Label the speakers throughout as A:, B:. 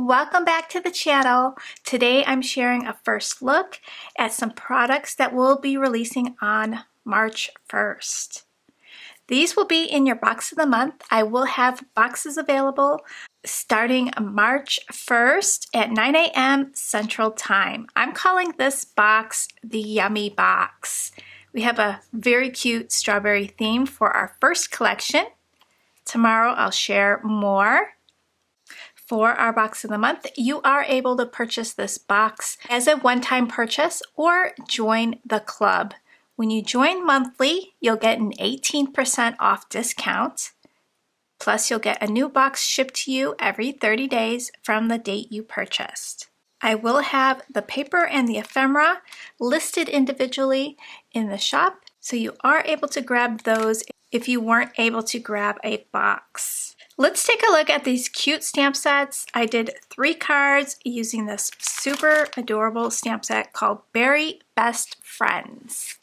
A: Welcome back to the channel. Today I'm sharing a first look at some products that we'll be releasing on March 1st. These will be in your box of the month. I will have boxes available starting March 1st at 9 a.m. Central Time. I'm calling this box the Yummy Box. We have a very cute strawberry theme for our first collection. Tomorrow I'll share more. For our box of the month, you are able to purchase this box as a one-time purchase or join the club. When you join monthly, you'll get an 18% off discount. Plus, you'll get a new box shipped to you every 30 days from the date you purchased. I will have the paper and the ephemera listed individually in the shop, so you are able to grab those if you weren't able to grab a box. Let's take a look at these cute stamp sets. I did 3 cards using this super adorable stamp set called Berry Best Friends.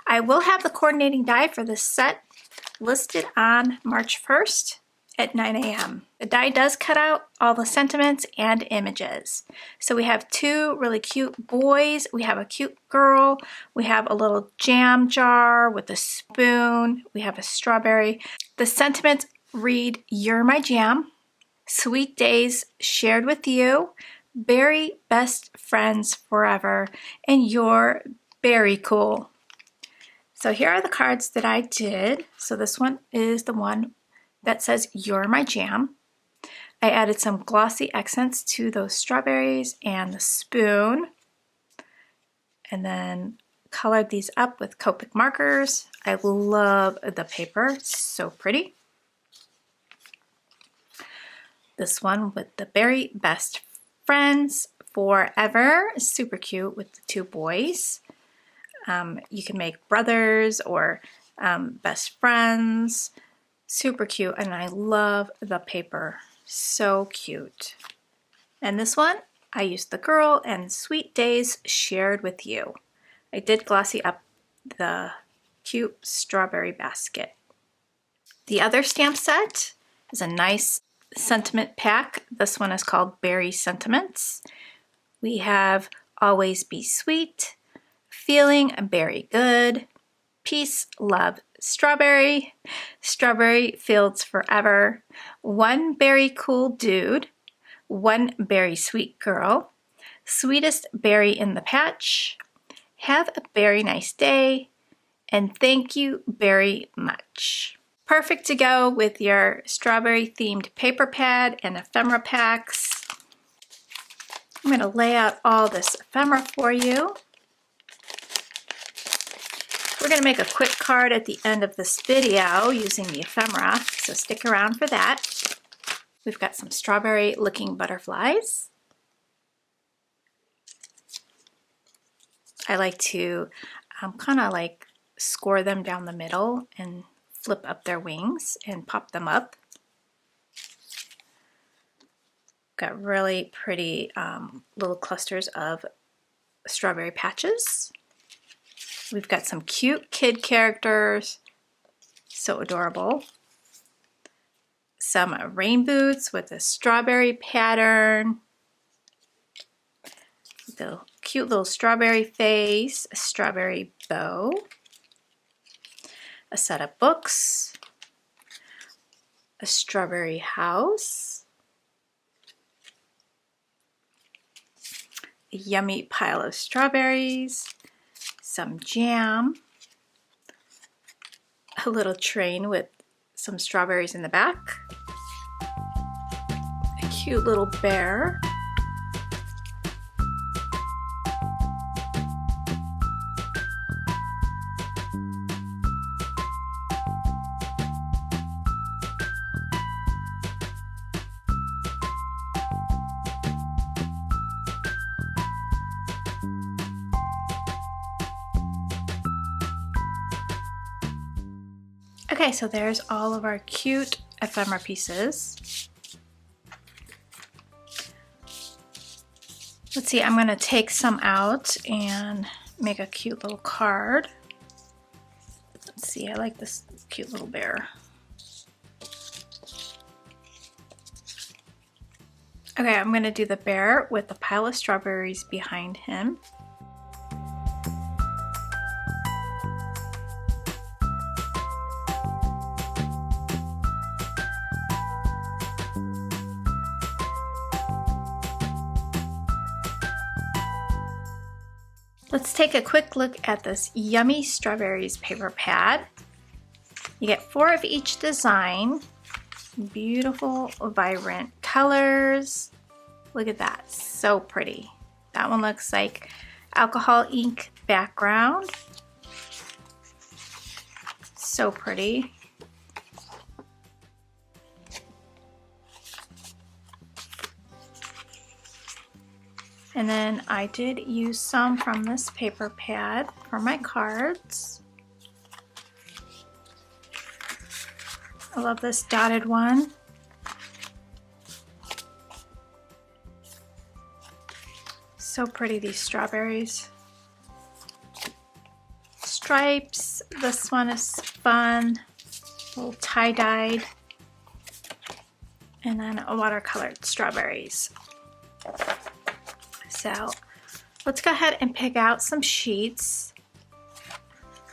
A: I will have the coordinating die for this set listed on March 1st at 9 a.m. The die does cut out all the sentiments and images. So we have 2 really cute boys, we have a cute girl, we have a little jam jar with a spoon, we have a strawberry. The sentiments read, "You're my jam," "Sweet days shared with you," "Berry best friends forever," and "You're berry cool." So here are the cards that I did. So this one is the one that says "You're my jam." I added some glossy accents to those strawberries and the spoon, and then colored these up with Copic markers. I love the paper, it's so pretty. This one with the Berry Best Friends Forever, super cute with the 2 boys. You can make brothers or best friends, super cute, and I love the paper, so cute. And this one, I used the girl and "Sweet days shared with you." I did glossy up the cute strawberry basket. The other stamp set is a nice sentiment pack. This one is called Berry Sentiments. We have "Always Be Sweet," "Feeling Berry Good," "Peace, Love, Strawberry," "Strawberry Fields Forever," "One Berry Cool Dude," "One Berry Sweet Girl," "Sweetest Berry in the Patch," "Have a Berry Nice Day," and "Thank you very much." Perfect to go with your strawberry themed paper pad and ephemera packs. I'm going to lay out all this ephemera for you. We're going to make a quick card at the end of this video using the ephemera, so stick around for that. We've got some strawberry looking butterflies. I like to kind of like score them down the middle and flip up their wings and pop them up. Got really pretty little clusters of strawberry patches. We've got some cute kid characters, so adorable. Some rain boots with a strawberry pattern. The cute little strawberry face, a strawberry bow. A set of books, a strawberry house, a yummy pile of strawberries, some jam, a little train with some strawberries in the back, a cute little bear, Okay, so there's all of our cute ephemera pieces. Let's see, I'm going to take some out and make a cute little card. Let's see, I like this cute little bear. Okay, I'm gonna do the bear with the pile of strawberries behind him. Let's take a quick look at this Yummy Strawberries paper pad. You get 4 of each design. Beautiful, vibrant colors. Look at that, so pretty. That one looks like alcohol ink background. So pretty. And then I did use some from this paper pad for my cards. I love this dotted one. So pretty, these strawberries. Stripes, this one is fun. A little tie-dyed. And then watercolored strawberries. So let's go ahead and pick out some sheets.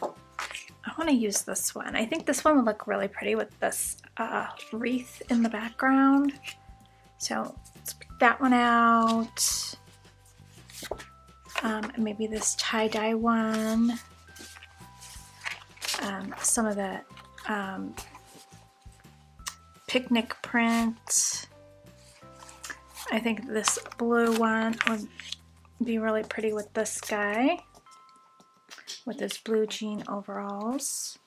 A: I want to use this one. I think this one would look really pretty with this wreath in the background. So let's pick that one out. Maybe this tie-dye one. Some of the picnic print. I think this blue one would be really pretty with this guy, with his blue jean overalls.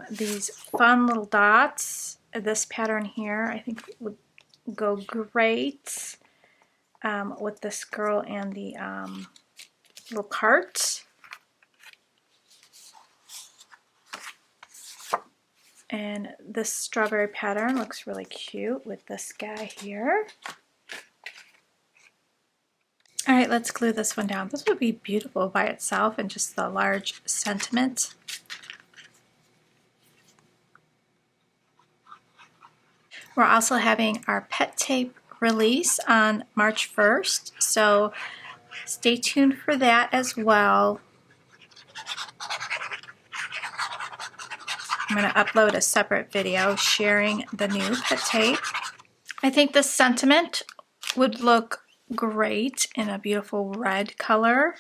A: These fun little dots, this pattern here, I think would go great with this girl and the little cart. And this strawberry pattern looks really cute with this guy here. All right, let's glue this one down. This would be beautiful by itself and just the large sentiment. We're also having our pet tape release on March 1st, so stay tuned for that as well. I'm going to upload a separate video sharing the new pet tape. I think the sentiment would look great in a beautiful red color.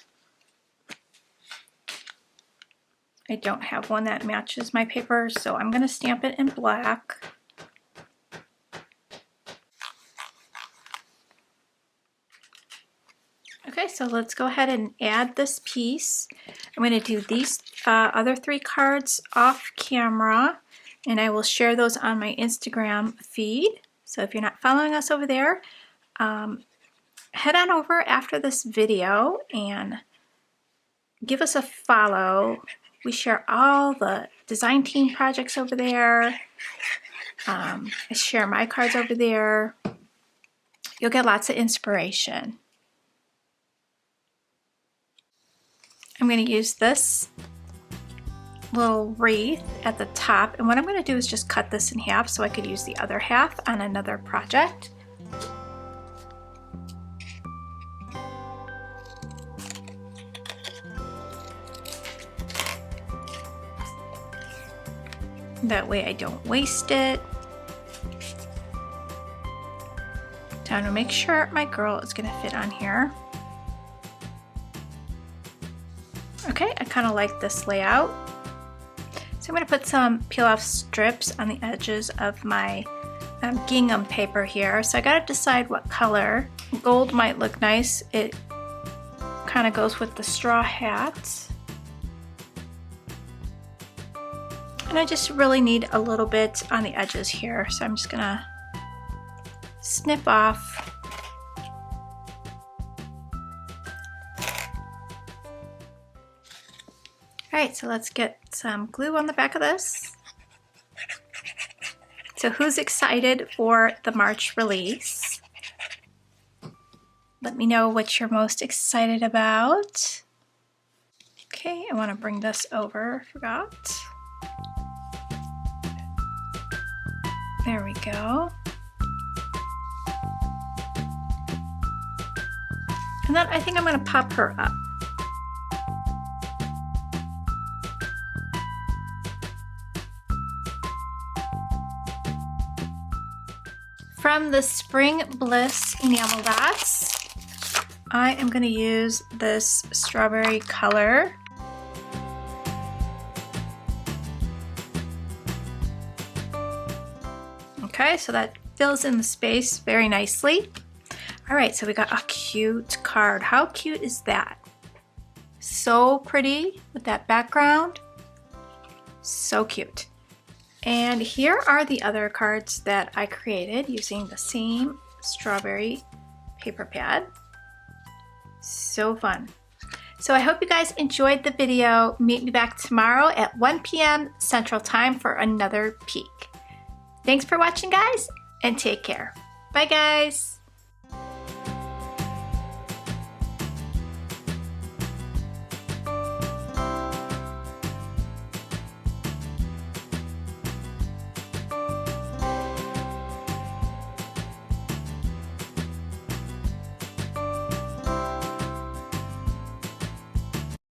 A: I don't have one that matches my paper, so I'm going to stamp it in black. Okay, so let's go ahead and add this piece. I'm going to do these other 3 cards off camera, and I will share those on my Instagram feed. So if you're not following us over there, head on over after this video and give us a follow. We share all the design team projects over there. I share my cards over there. You'll get lots of inspiration. I'm going to use this little wreath at the top, and what I'm going to do is just cut this in half so I could use the other half on another project. That way I don't waste it. Time to make sure my girl is going to fit on here. Okay, I kind of like this layout. So I'm going to put some peel off strips on the edges of my gingham paper here. So I got to decide what color. Gold might look nice. It kind of goes with the straw hat. And I just really need a little bit on the edges here. So I'm just going to snip off. Alright, so let's get some glue on the back of this. So who's excited for the March release? Let me know what you're most excited about. Okay, I want to bring this over, forgot. There we go. And then I think I'm going to pop her up. From the Spring Bliss enamel dots, I am going to use this strawberry color. Okay, so that fills in the space very nicely. All right, so we got a cute card. How cute is that? So pretty with that background. So cute. And here are the other cards that I created using the same strawberry paper pad. So fun. So I hope you guys enjoyed the video. Meet me back tomorrow at 1 p.m. Central Time for another peek. Thanks for watching, guys, and take care. Bye, guys.